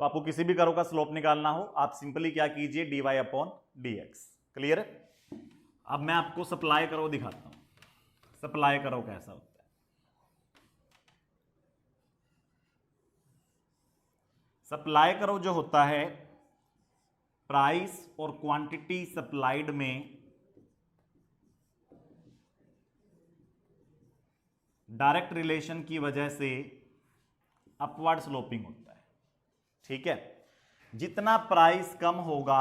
तो आपको किसी भी कर्व का स्लोप निकालना हो आप सिंपली क्या कीजिए, dy अपॉन dx। क्लियर है? अब मैं आपको सप्लाई कर्व दिखाता हूं, सप्लाई कर्व कैसा होता है। सप्लाई कर्व जो होता है, प्राइस और क्वांटिटी सप्लाइड में डायरेक्ट रिलेशन की वजह से अपवर्ड स्लोपिंग होता है। ठीक है, जितना प्राइस कम होगा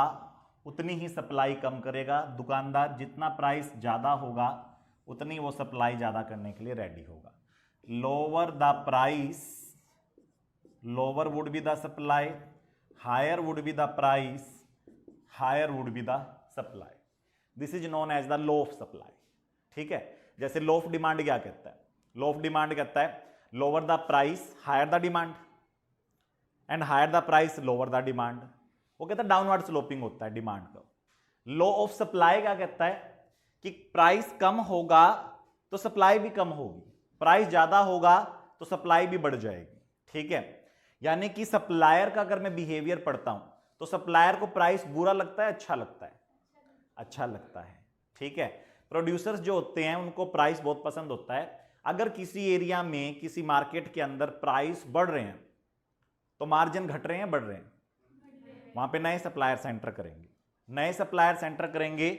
उतनी ही सप्लाई कम करेगा दुकानदार, जितना प्राइस ज्यादा होगा उतनी वो सप्लाई ज्यादा करने के लिए रेडी होगा। Lower the price, lower would be the supply, higher would be the price, higher would be the supply. This is known as the law of supply. ठीक है, जैसे लॉ ऑफ डिमांड क्या कहता है, लॉ ऑफ डिमांड कहता है lower the price higher the demand and higher the price lower the demand. वो कहता है डाउनवर्ड स्लोपिंग होता है डिमांड का। लॉ ऑफ सप्लाई क्या कहता है कि प्राइस कम होगा तो सप्लाई भी कम होगी, प्राइस ज्यादा होगा तो सप्लाई भी बढ़ जाएगी। ठीक है, यानी कि सप्लायर का अगर मैं बिहेवियर पढ़ता हूं तो सप्लायर को प्राइस बुरा लगता है, अच्छा लगता है? अच्छा लगता है। ठीक है, प्रोड्यूसर्स जो होते हैं उनको प्राइस बहुत पसंद होता है। अगर किसी एरिया में, किसी मार्केट के अंदर प्राइस बढ़ रहे हैं तो मार्जिन घट रहे हैं, बढ़ रहे हैं, वहां पे नए सप्लायर सेंटर करेंगे, नए सप्लायर सेंटर करेंगे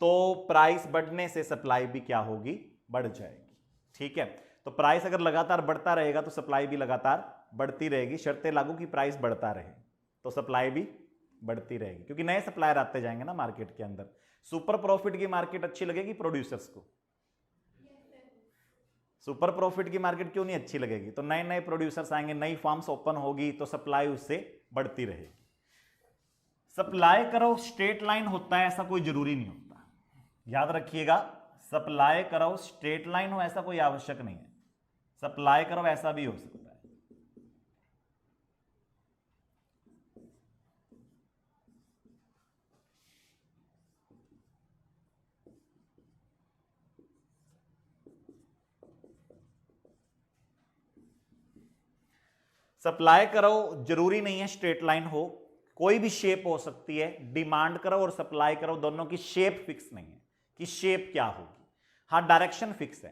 तो प्राइस बढ़ने से सप्लाई भी क्या होगी, बढ़ जाएगी। ठीक है, तो प्राइस अगर लगातार बढ़ता रहेगा तो सप्लाई भी लगातार बढ़ती रहेगी, शर्तें लागू की प्राइस बढ़ता रहे तो सप्लाई भी बढ़ती रहेगी, क्योंकि नए सप्लायर आते जाएंगे ना मार्केट के अंदर। सुपर प्रॉफिट की मार्केट अच्छी लगेगी प्रोड्यूसर्स को? सुपर प्रॉफिट की मार्केट क्यों नहीं अच्छी लगेगी? तो नए नए प्रोड्यूसर्स आएंगे, नई फार्म्स ओपन होगी तो सप्लाई उससे बढ़ती रहेगी। सप्लाई करो स्ट्रेट लाइन होता है ऐसा कोई जरूरी नहीं होता, याद रखिएगा। सप्लाई करो स्ट्रेट लाइन हो ऐसा कोई आवश्यक नहीं है, सप्लाई करो ऐसा भी हो सकता है। सप्लाई करो जरूरी नहीं है स्ट्रेट लाइन हो, कोई भी शेप हो सकती है। डिमांड करो और सप्लाई करो दोनों की शेप फिक्स नहीं है कि शेप क्या होगी। हाँ, डायरेक्शन फिक्स है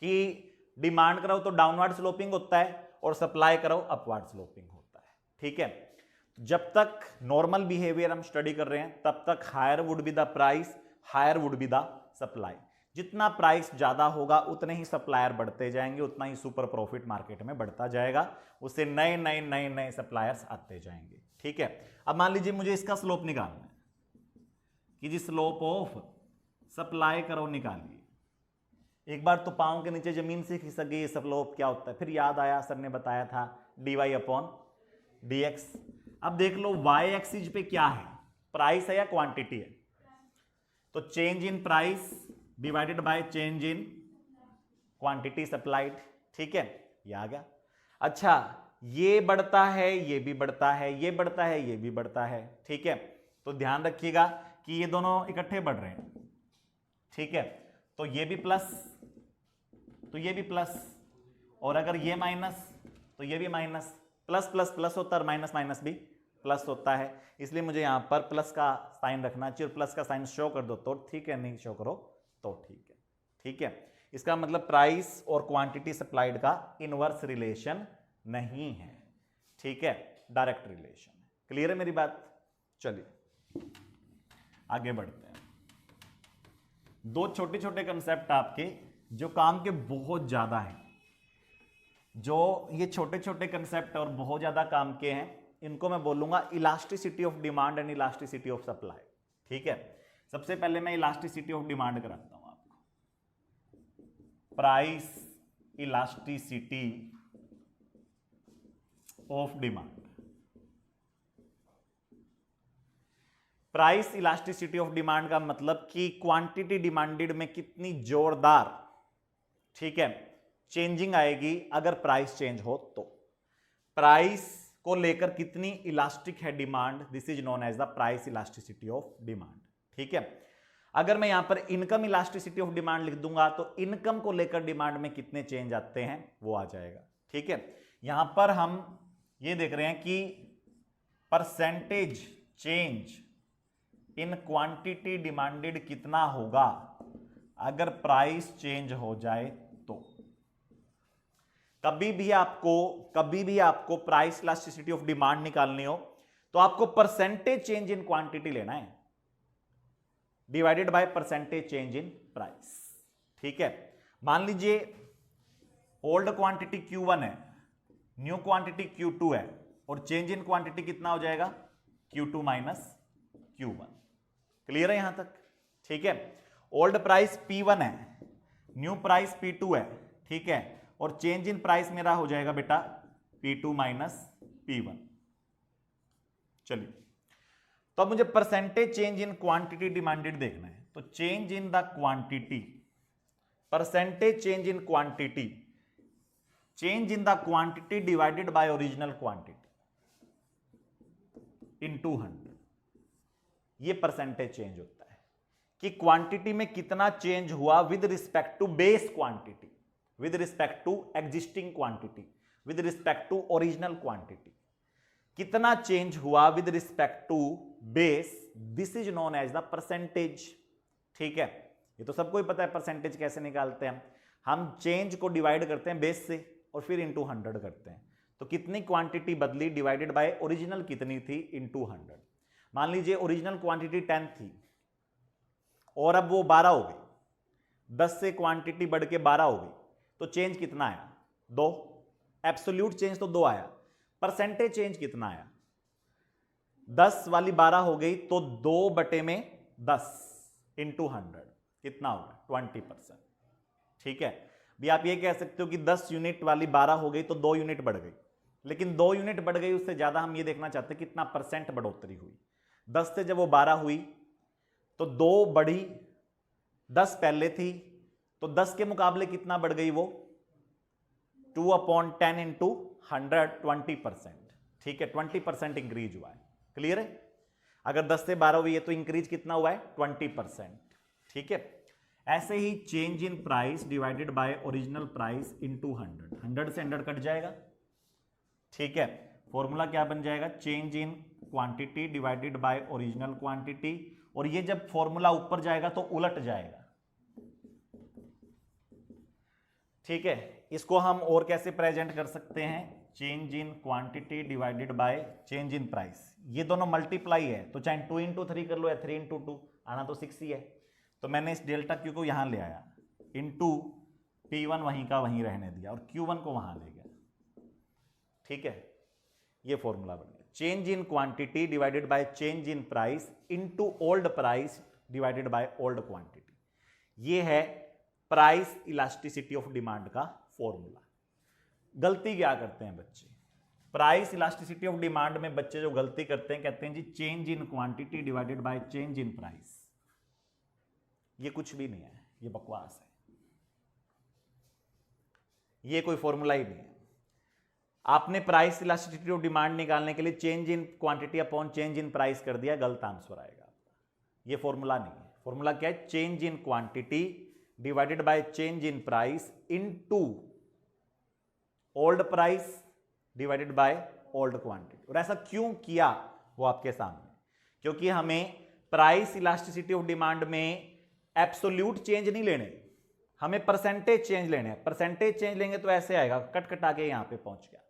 कि डिमांड करो तो डाउनवर्ड स्लोपिंग होता है और सप्लाई करो अपवर्ड स्लोपिंग होता है। ठीक है, जब तक नॉर्मल बिहेवियर हम स्टडी कर रहे हैं तब तक higher would be the price, higher would be the supply. जितना प्राइस ज्यादा होगा उतने ही सप्लायर बढ़ते जाएंगे, उतना ही सुपर प्रॉफिट मार्केट में बढ़ता जाएगा, उससे नए नए नए नए सप्लायर्स आते जाएंगे। ठीक है, अब मान लीजिए मुझे इसका स्लोप निकालना है कि जी स्लोप ऑफ सप्लाई करो निकालिए। एक बार तो पांव के नीचे जमीन से खिसक गई, स्लोप क्या होता है, फिर याद आया सर ने बताया था dy अपॉन dx। अब देख लो y एक्सिस पे क्या है, प्राइस है या क्वांटिटी है? तो change in price divided by change in quantity supplied. ठीक है, ये आ गया। अच्छा, ये बढ़ता है, ये भी बढ़ता है, ये बढ़ता है, ये भी बढ़ता है। ठीक है, तो ध्यान रखिएगा कि ये दोनों इकट्ठे बढ़ रहे हैं। ठीक है, तो ये भी प्लस, तो ये भी प्लस, और अगर ये माइनस तो ये भी माइनस। प्लस प्लस प्लस होता है और माइनस माइनस भी प्लस होता है, इसलिए मुझे यहां पर प्लस का साइन रखना चाहिए। प्लस का साइन शो कर दो तो ठीक है, नहीं शो करो तो ठीक है। ठीक है, इसका मतलब प्राइस और क्वांटिटी सप्लाइड का इनवर्स रिलेशन नहीं है। ठीक है, डायरेक्ट रिलेशन है। क्लियर है मेरी बात? चलिए आगे बढ़ते हैं। दो छोटे छोटे कंसेप्ट आपके जो काम के बहुत ज्यादा हैं, जो ये छोटे छोटे कंसेप्ट और बहुत ज्यादा काम के हैं, इनको मैं बोलूंगा elasticity of demand and elasticity of supply. ठीक है, सबसे पहले मैं इलास्टिसिटी ऑफ डिमांड कराता हूं आपको। Price elasticity of demand. Price elasticity of demand का मतलब कि क्वांटिटी डिमांडेड में कितनी जोरदार, ठीक है, चेंजिंग आएगी अगर प्राइस चेंज हो तो। प्राइस को लेकर कितनी इलास्टिक है demand, this is known as the price elasticity of demand. ठीक है, अगर मैं यहां पर इनकम इलास्टिसिटी ऑफ डिमांड लिख दूंगा तो इनकम को लेकर डिमांड में कितने चेंज आते हैं वो आ जाएगा। ठीक है, यहां पर हम ये देख रहे हैं कि percentage change in quantity demanded कितना होगा अगर प्राइस चेंज हो जाए तो। कभी भी आपको प्राइस इलास्टिसिटी ऑफ डिमांड निकालनी हो तो आपको परसेंटेज चेंज इन क्वांटिटी लेना है divided by percentage change in price. ठीक है, मान लीजिए ओल्ड क्वांटिटी Q1 है, न्यू क्वांटिटी Q2 है और चेंज इन क्वांटिटी कितना हो जाएगा Q2 माइनस Q1। क्लियर है यहां तक? ठीक है, ओल्ड प्राइस P1 है, न्यू प्राइस P2 है, ठीक है, और चेंज इन प्राइस मेरा हो जाएगा बेटा P2 माइनस P1। चलिए, तो अब मुझे percentage change in quantity demanded देखना है। तो change in the quantity, percentage change in quantity, change in the quantity divided by original quantity in 200, ये परसेंटेज चेंज होता है कि क्वांटिटी में कितना चेंज हुआ with respect to base quantity, with respect to existing quantity, with respect to original quantity, कितना change हुआ with respect to base, this is known as the percentage. ठीक है, ये तो सबको ही पता है परसेंटेज कैसे निकालते हैं हम चेंज को डिवाइड करते हैं बेस से और फिर इंटू 100 करते हैं। तो कितनी क्वांटिटी बदली डिवाइडेड बाय ओरिजिनल कितनी थी इंटू 100। मान लीजिए ओरिजिनल क्वांटिटी 10 थी और अब वो 12 हो गई, 10 से क्वांटिटी बढ़ के 12 हो गई, तो चेंज कितना आया 2। एब्सोल्यूट चेंज तो 2 आया, परसेंटेज चेंज कितना आया 10 वाली 12 हो गई तो 2/10 इंटू 100 कितना होगा 20%। ठीक है, भी आप ये कह सकते हो कि 10 यूनिट वाली 12 हो गई तो 2 यूनिट बढ़ गई, लेकिन 2 यूनिट बढ़ गई, उससे ज्यादा हम ये देखना चाहते हैं कितना परसेंट बढ़ोतरी हुई। 10 से जब वो 12 हुई तो 2 बढ़ी, 10 पहले थी तो 10 के मुकाबले कितना बढ़ गई वो 2/10 इंटू 100 20%। ठीक है, 20% इंक्रीज हुआ है। क्लियर है? अगर 10 से 12 हुई है तो इंक्रीज कितना हुआ है 20%। ठीक है, ऐसे ही change in price divided by original price into 100, 100 से 100 कट जाएगा। ठीक है, फॉर्मूला क्या बन जाएगा change in quantity divided by original quantity, और ये जब फॉर्मूला ऊपर जाएगा तो उलट जाएगा। ठीक है, इसको हम और कैसे प्रेजेंट कर सकते हैं change in quantity divided by change in price. ये दोनों मल्टीप्लाई है तो चाहे 2 इंटू 3 कर लो या 3 इंटू 2, आना तो 6 ही है। तो मैंने इस डेल्टा क्यू को यहां ले आया, इंटू P1 वहीं का वहीं रहने दिया और Q1 को वहां ले गया। ठीक है, ये फॉर्मूला बन गया change in quantity divided by change in price into old price divided by old quantity. ये है प्राइस इलास्टिसिटी ऑफ डिमांड का फॉर्मूला। गलती क्या करते हैं बच्चे, प्राइस इलास्टिसिटी ऑफ डिमांड में बच्चे जो गलती करते हैं कहते हैं जी change in quantity divided by change in price. ये कुछ भी नहीं है, ये बकवास है, ये कोई फॉर्मूला ही नहीं है। आपने प्राइस इलास्टिसिटी ऑफ डिमांड निकालने के लिए change in quantity upon change in price कर दिया, गलत आंसर आएगा आपका। ये फॉर्मूला नहीं है। फॉर्मूला क्या है change in quantity divided by change in price into old price divided by old quantity. और ऐसा क्यों किया वो आपके सामने, क्योंकि हमें प्राइस इलास्टिसिटी ऑफ डिमांड में एब्सोल्यूट चेंज नहीं लेने, हमें परसेंटेज चेंज लेने हैं। परसेंटेज चेंज लेंगे तो ऐसे आएगा, कट कटा के यहां पे पहुंच गया,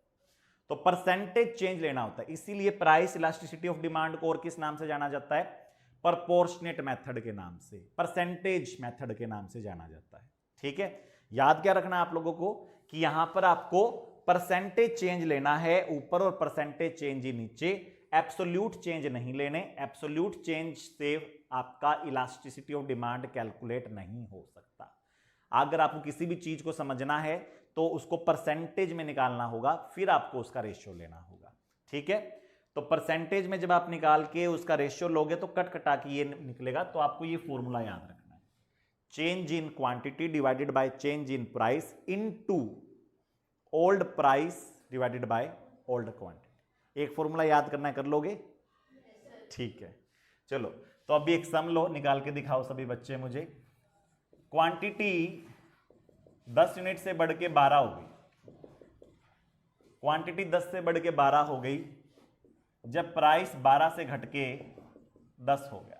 तो परसेंटेज चेंज लेना होता है। इसीलिए प्राइस इलास्टिसिटी ऑफ डिमांड को और किस नाम से जाना जाता है, प्रपोर्शनेट मेथड के नाम से, परसेंटेज मेथड के नाम से जाना जाता है। ठीक है, याद क्या रखना है आप लोगों को कि यहां पर आपको परसेंटेज चेंज लेना है ऊपर और परसेंटेज चेंज ही नीचे, एब्सोल्यूट चेंज नहीं लेने। एब्सोल्यूट चेंज से आपका इलास्टिसिटी ऑफ डिमांड कैलकुलेट नहीं हो सकता। अगर आपको किसी भी चीज को समझना है तो उसको परसेंटेज में निकालना होगा, फिर आपको उसका रेशियो लेना होगा। ठीक है, तो परसेंटेज में जब आप निकाल के उसका रेशियो लोगे तो कट कटा के ये निकलेगा। तो आपको ये फॉर्मूला याद रखना है change in quantity divided by change in price into old price divided by old quantity. एक फॉर्मूला याद करना है, कर लोगे? ठीक है, चलो तो अभी एक सम लो, निकाल के दिखाओ सभी बच्चे मुझे। क्वांटिटी 10 यूनिट से बढ़ के 12 हो गई, क्वांटिटी 10 से बढ़ के 12 हो गई जब प्राइस 12 से घट के 10 हो गया।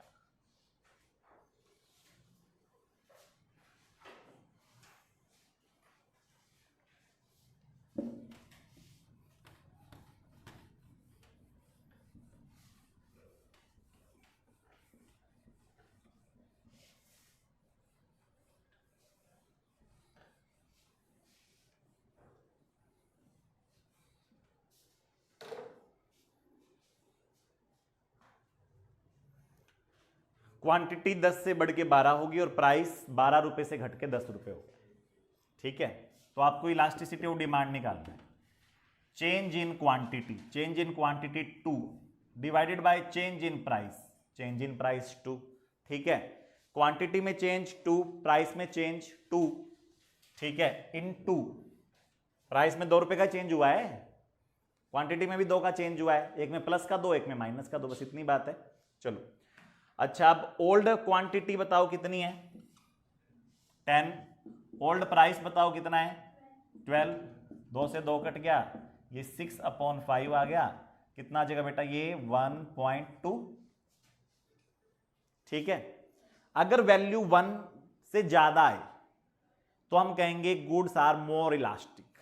क्वांटिटी 10 से बढ़ के 12 होगी और प्राइस 12 रुपए से घट के 10 रुपए होगी। ठीक है, तो आपको इलास्टिसिटी ऑफ डिमांड निकालना है। Change in quantity 2 divided by change in price 2। ठीक है, क्वांटिटी में चेंज 2, प्राइस में चेंज 2। ठीक है, इन 2, प्राइस में 2 रुपए का चेंज हुआ है, क्वांटिटी में भी 2 का चेंज हुआ है, एक में प्लस का 2, एक में माइनस का 2, बस इतनी बात है। चलो अच्छा, अब ओल्ड क्वांटिटी बताओ कितनी है, 10। ओल्ड प्राइस बताओ कितना है, 12। 2 से 2 कट गया, ये 6/5 आ गया। कितना आ जाएगा बेटा, ये 1.2। ठीक है, अगर वैल्यू 1 से ज्यादा है तो हम कहेंगे गुड्स आर मोर इलास्टिक,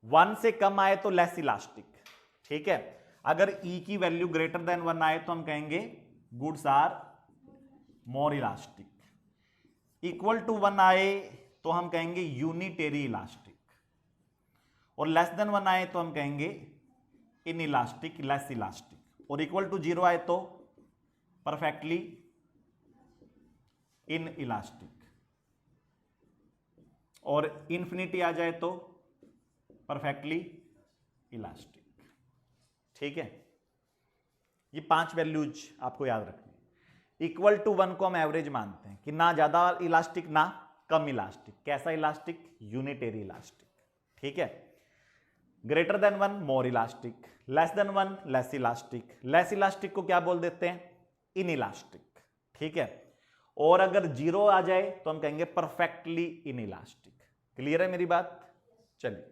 1 से कम आए तो लेस इलास्टिक। ठीक है, अगर ई की वैल्यू ग्रेटर देन 1 आए तो हम कहेंगे goods are more elastic. Equal to 1 आए तो हम कहेंगे यूनिटेरी इलास्टिक, और लेस देन 1 आए तो हम कहेंगे इन इलास्टिक, लेस इलास्टिक। और इक्वल टू 0 आए तो परफेक्टली इन इलास्टिक, और इंफिनिटी आ जाए तो परफेक्टली इलास्टिक। ठीक है, ये 5 वैल्यूज आपको याद रखनी। इक्वल टू 1 को हम एवरेज मानते हैं कि ना ज्यादा इलास्टिक ना कम इलास्टिक। कैसा इलास्टिक, यूनिटेरी इलास्टिक। ठीक है, ग्रेटर देन 1 मोर elastic, less than 1 less elastic. Less elastic को क्या बोल देते हैं, इन इलास्टिक। ठीक है, और अगर 0 आ जाए तो हम कहेंगे परफेक्टली इन इलास्टिक। क्लियर है मेरी बात? चलिए,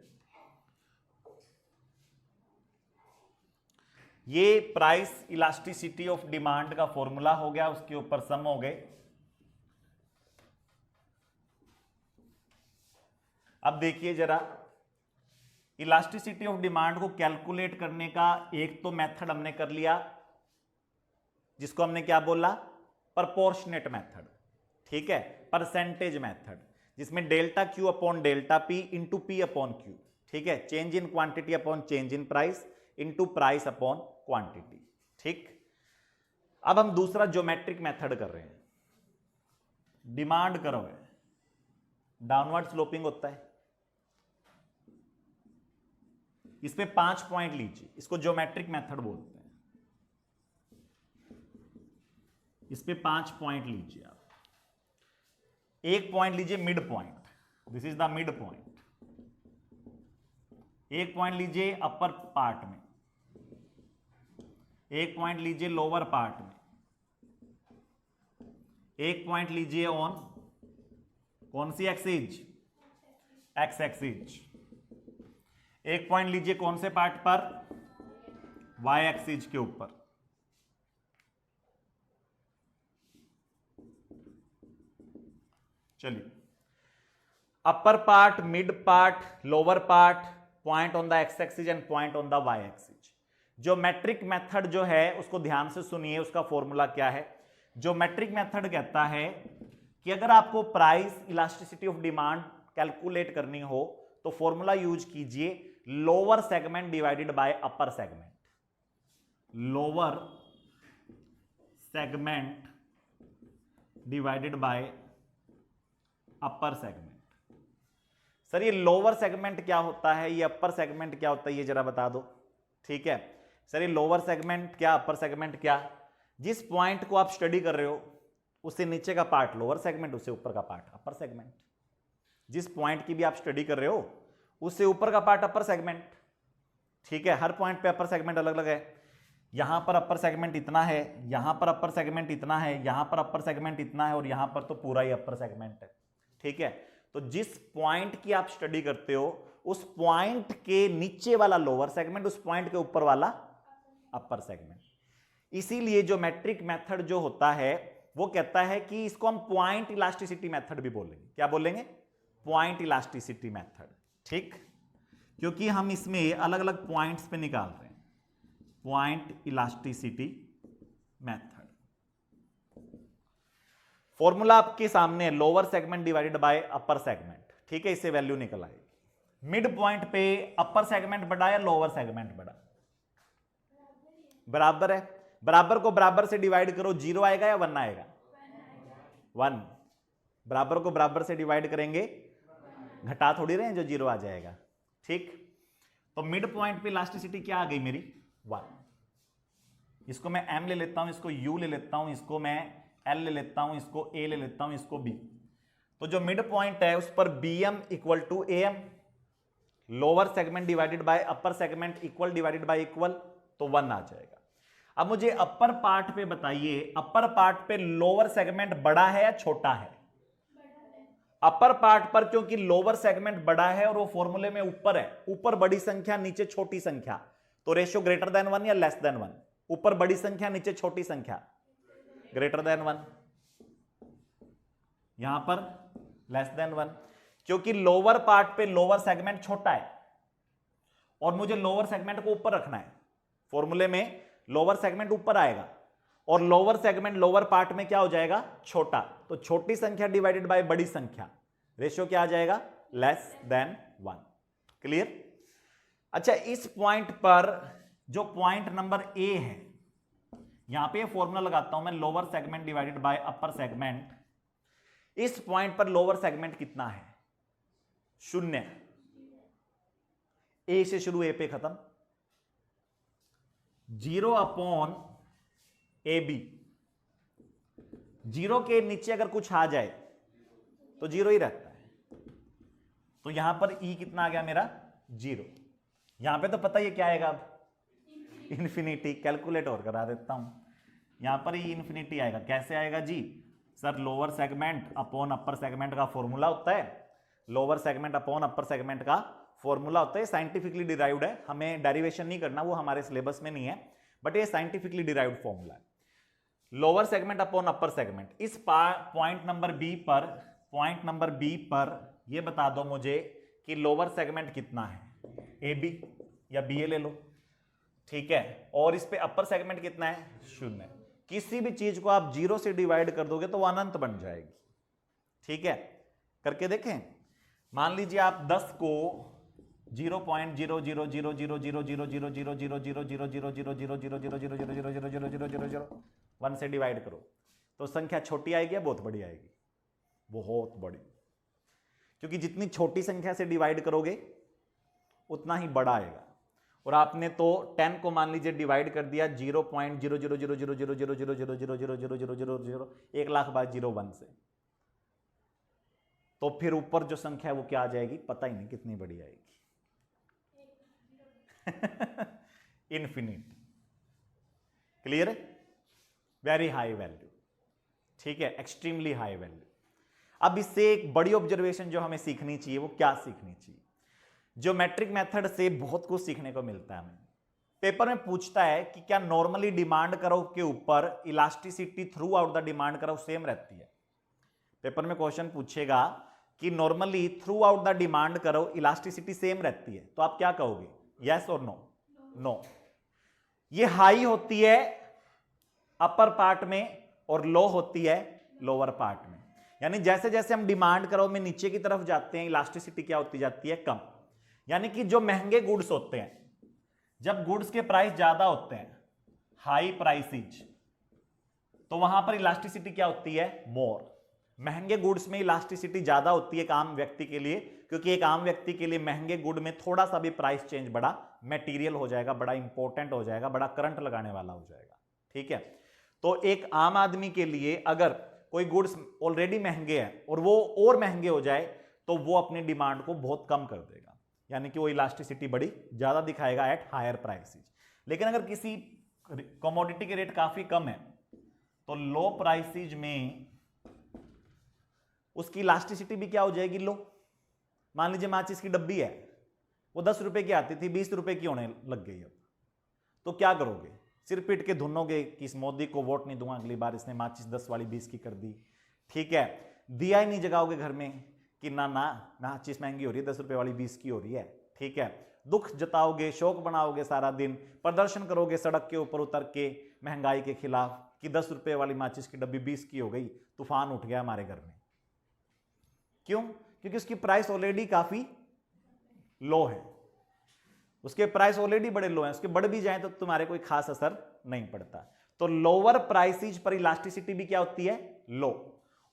ये प्राइस इलास्टिसिटी ऑफ डिमांड का फॉर्मूला हो गया, उसके ऊपर सम हो गए। अब देखिए जरा, इलास्टिसिटी ऑफ डिमांड को कैलकुलेट करने का एक तो मेथड हमने कर लिया, जिसको हमने क्या बोला, प्रोपोर्शनेट मेथड। ठीक है, परसेंटेज मेथड, जिसमें delta Q upon delta P into P upon Q. ठीक है, change in quantity upon change in price into price upon quantity. ठीक, अब हम दूसरा ज्योमेट्रिक मेथड कर रहे हैं। डिमांड कर्व है, डाउनवर्ड स्लोपिंग होता है, इस पे 5 पॉइंट लीजिए, इसको ज्योमेट्रिक मेथड बोलते हैं। इस पे 5 पॉइंट लीजिए आप। एक पॉइंट लीजिए mid point, this is the mid point. एक पॉइंट लीजिए अपर पार्ट में, एक पॉइंट लीजिए लोअर पार्ट में, एक पॉइंट लीजिए ऑन कौन सी एक्सिस, एक्स एक्सिस। एक पॉइंट लीजिए कौन से पार्ट पर, वाई एक्सिस के ऊपर। चलिए, upper part, mid part, lower part, point on the X axis and point on the Y axis. Geometric method जो है उसको ध्यान से सुनिए, उसका फॉर्मूला क्या है। ज्योमेट्रिक मेथड कहता है कि अगर आपको price elasticity of demand calculate करनी हो तो फॉर्मूला यूज कीजिए lower segment divided by upper segment. Lower segment divided by upper segment. Sir ये लोअर सेगमेंट क्या होता है, ये अपर सेगमेंट क्या होता है, ये जरा बता दो। ठीक है सर, ये लोअर सेगमेंट क्या, अपर सेगमेंट क्या। जिस पॉइंट को आप स्टडी कर रहे हो उससे नीचे का पार्ट लोअर सेगमेंट, उससे ऊपर का पार्ट अपर सेगमेंट। जिस पॉइंट की भी आप स्टडी कर रहे हो उससे ऊपर का पार्ट अपर सेगमेंट। ठीक है, हर पॉइंट पे अपर सेगमेंट अलग अलग है। यहां पर अपर सेगमेंट इतना है, यहां पर अपर सेगमेंट इतना है, यहां पर अपर सेगमेंट इतना है, और यहां पर तो पूरा ही अपर सेगमेंट है। ठीक है, तो जिस पॉइंट की आप स्टडी करते हो उस पॉइंट के नीचे वाला लोअर सेगमेंट, उस पॉइंट के ऊपर वाला अपर सेगमेंट। इसीलिए जो मैट्रिक मेथड जो होता है वो कहता है कि इसको हम पॉइंट इलास्टिसिटी मेथड भी बोलेंगे। क्या बोलेंगे? Point elasticity method. ठीक, क्योंकि हम इसमें अलग अलग पॉइंट्स पे निकाल रहे हैं। Point elasticity method. फॉर्मूला आपके सामने है, lower segment divided by upper segment. ठीक है, इससे वैल्यू निकल आएगी। मिड पॉइंट पे अपर सेगमेंट बड़ा या लोअर सेगमेंट बड़ा? बराबर है। बराबर को बराबर से डिवाइड करो, 0 आएगा या 1 आएगा? 1। बराबर को बराबर से डिवाइड करेंगे, घटा थोड़ी रहे हैं जो 0 आ जाएगा। ठीक, तो मिड पॉइंट पे इलास्टिसिटी क्या आ गई मेरी? 1। इसको मैं m ले लेता हूं, इसको u ले लेता हूं, इसको मैं l ले लेता हूं, इसको a ले लेता हूं, इसको b। तो जो मिड पॉइंट है उस पर bm equal to am, lower segment divided by upper segment equal divided by equal, तो 1 आ जाएगा। अब मुझे अपर पार्ट पे बताइए, अपर पार्ट पे लोअर सेगमेंट बड़ा है या छोटा है? अपर पार्ट पर, क्योंकि लोअर सेगमेंट बड़ा है और वो फॉर्मूले में ऊपर है, ऊपर बड़ी संख्या नीचे छोटी संख्या, तो रेशियो ग्रेटर देन 1 या लेस देन 1? ऊपर बड़ी संख्या नीचे छोटी संख्या, ग्रेटर देन 1। यहां पर लेस देन 1, क्योंकि लोअर पार्ट पे लोअर सेगमेंट छोटा है और मुझे लोअर सेगमेंट को ऊपर रखना है। फॉर्मूले में लोअर सेगमेंट ऊपर आएगा और लोअर सेगमेंट लोअर पार्ट में क्या हो जाएगा? छोटा। तो छोटी संख्या डिवाइडेड बाय बड़ी संख्या, रेशियो क्या आ जाएगा? Less than 1। क्लियर? अच्छा, इस पॉइंट पर जो पॉइंट नंबर ए है, यहां पे फॉर्मूला लगाता हूं मैं, lower segment divided by upper segment. इस पॉइंट पर लोअर सेगमेंट कितना है? 0। ए से शुरू, ए पे खत्म। 0 अपॉन ए बी। 0 के नीचे अगर कुछ आ जाए तो 0 ही रहता है। तो यहां पर ई कितना आ गया मेरा? 0। यहां पे तो पता ही क्या आएगा अब? इन्फिनिटी। कैलकुलेट और करा देता हूं, यहां पर ही इन्फिनिटी आएगा। कैसे आएगा जी? Sir, lower segment upon upper segment का फॉर्मूला होता है, lower segment upon upper segment का फॉर्मूला होता है, साइंटिफिकली डिराइव्ड है, हमें डेरिवेशन नहीं करना, वो हमारे सिलेबस में नहीं है, बट ये साइंटिफिकली डिराइव्ड फॉर्मूला है। Lower segment upon upper segment. इस पॉइंट नंबर बी पर ये बता दो मुझे कि लोअर सेगमेंट कितना है? ए बी या बी ए ले लो, ठीक है, और इस पे अपर सेगमेंट कितना है? 0। किसी भी चीज को आप 0 से डिवाइड कर दोगे तो वो अनंत बन जाएगी। ठीक है, करके देखें। मान लीजिए आप 10 को 0.0000000000000000000000000000000000000 से डिवाइड करो तो संख्या छोटी आएगी या बहुत बड़ी आएगी? बहुत बड़ी, क्योंकि जितनी छोटी संख्या से डिवाइड करोगे उतना ही बड़ा आएगा। और आपने तो 10 को मान लीजिए डिवाइड कर दिया 0.0000000000000000000 1 लाख बाद 01 से, तो फिर ऊपर जो संख्या है वो क्या आ जाएगी? पता ही नहीं कितनी बड़ी आएगी। Infinity. Clear? Very high value. ठीक है, एक्सट्रीमली हाई वैल्यू। अब इससे एक बड़ी ऑब्जर्वेशन जो हमें सीखनी चाहिए, वो क्या सीखनी चाहिए? ज्योमेट्रिक मेथड से बहुत कुछ सीखने को मिलता है हमें। पेपर में पूछता है कि क्या नॉर्मली डिमांड कर्व के ऊपर elasticity through out the demand curve same रहती है? पेपर में क्वेश्चन पूछेगा कि normally through out the demand curve elasticity same रहती है, तो आप क्या कहोगे? यस और नो? नो। ये हाई होती है अपर पार्ट में और लो होती है लोअर पार्ट में। यानी जैसे जैसे हम डिमांड कर्व में नीचे की तरफ जाते हैं, इलास्टिसिटी क्या होती जाती है? कम। यानी कि जो महंगे गुड्स होते हैं, जब गुड्स के प्राइस ज्यादा होते हैं, हाई प्राइसेज, तो वहां पर इलास्टिसिटी क्या होती है? मोर। महंगे गुड्स में इलास्टिसिटी ज्यादा होती है एक आम व्यक्ति के लिए, क्योंकि एक आम व्यक्ति के लिए महंगे गुड में थोड़ा सा भी प्राइस चेंज बड़ा मटेरियल हो जाएगा, बड़ा इंपॉर्टेंट हो जाएगा, बड़ा करंट लगाने वाला हो जाएगा। ठीक है, तो एक आम आदमी के लिए अगर कोई गुड्स ऑलरेडी महंगे हैं और वो और महंगे हो जाए तो वो अपनी डिमांड को बहुत कम कर देगा, यानी कि वो इलास्टिसिटी बड़ी ज्यादा दिखाएगा एट हायर प्राइसेज। लेकिन अगर किसी कमोडिटी के रेट काफी कम है तो लो प्राइसेज में उसकी इलास्टिसिटी भी क्या हो जाएगी? लो। मान लीजिए माचिस की डब्बी है, वो 10 रुपए की आती थी, 20 रुपए की होने लग गई अब, तो क्या करोगे? सिर पीट के धुनोगे कि इस मोदी को वोट नहीं दूंगा अगली बार, इसने माचिस 10 वाली 20 की कर दी। ठीक है, दिया ही नहीं जगाओगे घर में कि ना ना माचिस महंगी हो रही है, 10 रुपए वाली 20 की हो रही है। ठीक है, दुख जताओगे, शोक बनाओगे, सारा दिन प्रदर्शन करोगे सड़क के ऊपर उतर के महंगाई के खिलाफ कि 10 रुपए वाली माचिस की डब्बी 20 की हो गई, तूफान उठ गया हमारे घर में। क्यों? क्योंकि उसकी प्राइस ऑलरेडी काफी लो है, उसके प्राइस ऑलरेडी बड़े लो हैं, उसके बढ़ भी जाए तो तुम्हारे कोई खास असर नहीं पड़ता। तो लोअर प्राइसेज पर इलास्टिसिटी भी क्या होती है? लो।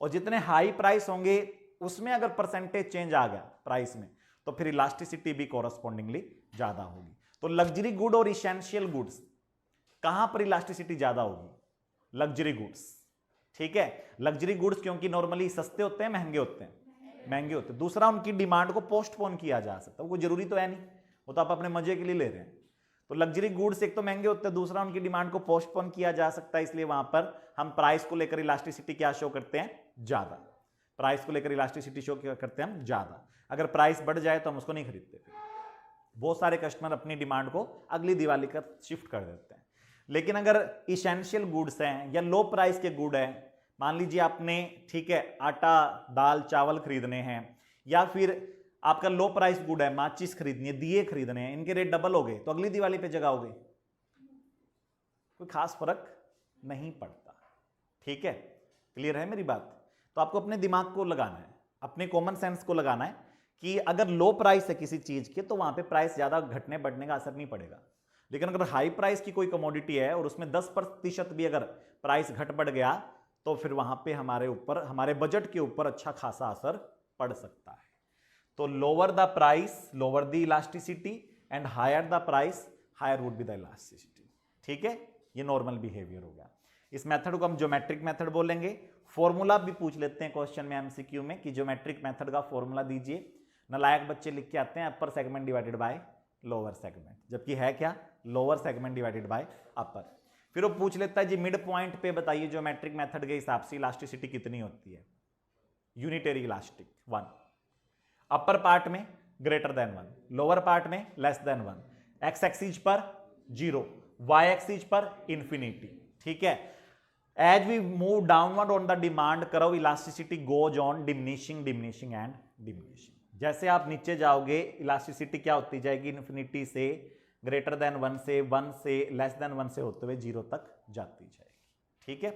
और जितने हाई प्राइस होंगे उसमें अगर परसेंटेज चेंज आ गया प्राइस में तो फिर इलास्टिसिटी भी कॉरस्पॉन्डिंगली ज्यादा होगी। तो लग्जरी गुड और इसेंशियल गुड्स कहां पर इलास्टिसिटी ज्यादा होगी? Luxury goods. ठीक है, लग्जरी गुड्स क्योंकि नॉर्मली सस्ते होते हैं, महंगे होते हैं? महंगे होते हैं। दूसरा, उनकी डिमांड को पोस्टपोन किया जा सकता है, वो जरूरी तो है नहीं, वो तो आप अपने मजे के लिए ले रहे हैं। तो लग्जरी गुड्स एक तो महंगे होते हैं, दूसरा उनकी डिमांड को पोस्टपोन किया जा सकता है, इसलिए वहां पर हम प्राइस को लेकर इलास्टिसिटी क्या शो करते हैं? ज्यादा। प्राइस को लेकर इलास्टिसिटी शो क्या करते हैं हम? ज्यादा। अगर प्राइस बढ़ जाए तो हम उसको नहीं खरीदते। बहुत सारे कस्टमर अपनी डिमांड को अगली दिवाली का शिफ्ट कर देते हैं। लेकिन अगर इसेंशियल गुड्स हैं या लो प्राइस के गुड हैं, मान लीजिए आपने, ठीक है, आटा दाल चावल खरीदने हैं, या फिर आपका लो प्राइस गुड है, माचिस खरीदनी है, दिए खरीदने हैं, इनके रेट डबल हो गए तो अगली दिवाली पे जगाओगे? कोई खास फर्क नहीं पड़ता। ठीक है, क्लियर है मेरी बात? तो आपको अपने दिमाग को लगाना है, अपने कॉमन सेंस को लगाना है कि अगर लो प्राइस है किसी चीज के तो वहां पे प्राइस ज्यादा घटने बढ़ने का असर नहीं पड़ेगा। लेकिन अगर हाई प्राइस की कोई कमोडिटी है और उसमें 10% भी अगर प्राइस घट बढ़ गया तो फिर वहां पे हमारे ऊपर, हमारे बजट के ऊपर अच्छा खासा असर पड़ सकता है। तो lower the price lower the elasticity and higher the price higher would be the elasticity. ठीक है, ये नॉर्मल बिहेवियर हो गया। इस मेथड को हम ज्योमेट्रिक मेथड बोलेंगे। फॉर्मूला भी पूछ लेते हैं क्वेश्चन में एमसीक्यू में कि ज्योमेट्रिक मेथड का फॉर्मूला दीजिए। नालायक बच्चे लिख के आते हैं upper segment divided by lower segment, जबकि है क्या? लोअर सेगमेंट डिवाइडेड बाय अपर। फिर वो पूछ लेता है जी मिड पॉइंट पे बताइए ज्योमेट्रिक मेथड के हिसाब से इलास्टिसिटी कितनी होती है? यूनिटरी इलास्टिक 1, अपर पार्ट में ग्रेटर देन 1, लोअर पार्ट में लेस देन 1, एक्स एक्सिस पर 0, वाई एक्सिस पर इंफिनिटी। ठीक है, as we move downward on the demand curve elasticity goes on diminishing diminishing and diminishing. जैसे आप नीचे जाओगे इलास्टिसिटी क्या होती जाएगी? इन्फिनिटी से, ग्रेटर देन 1 से, 1 से, लेस देन 1 से होते हुए 0 तक जाती जाएगी। ठीक है,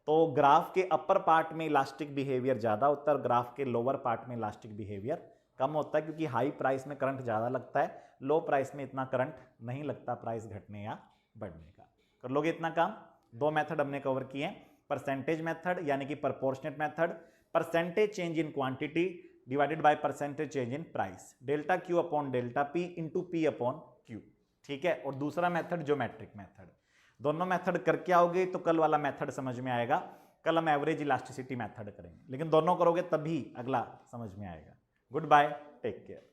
तो ग्राफ के अपर पार्ट में इलास्टिक बिहेवियर ज्यादा होता है और ग्राफ के लोअर पार्ट में इलास्टिक बिहेवियर कम होता है, क्योंकि हाई प्राइस में करंट ज्यादा लगता है, लो प्राइस में इतना करंट नहीं लगता प्राइस घटने या बढ़ने का। कर लोगे इतना काम? 2 मेथड हमने कवर किए हैं, परसेंटेज मेथड यानी कि proportionate method, percentage change in quantity divided by percentage change in price, delta Q upon delta P into P upon Q. ठीक है, और दूसरा मेथड ज्योमेट्रिक मेथड। दोनों मेथड करके आओगे तो कल वाला मेथड समझ में आएगा। कल हम एवरेज इलास्टिसिटी मेथड करेंगे, लेकिन दोनों करोगे तभी अगला समझ में आएगा। Goodbye, take care.